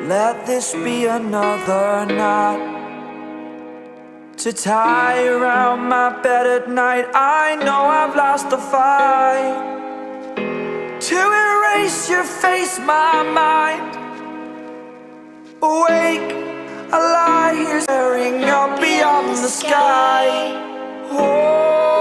Let this be another knot to tie around my bed at night. I know I've lost the fight to erase your face, my mind. Awake, I lie here staring up beyond the sky. Oh,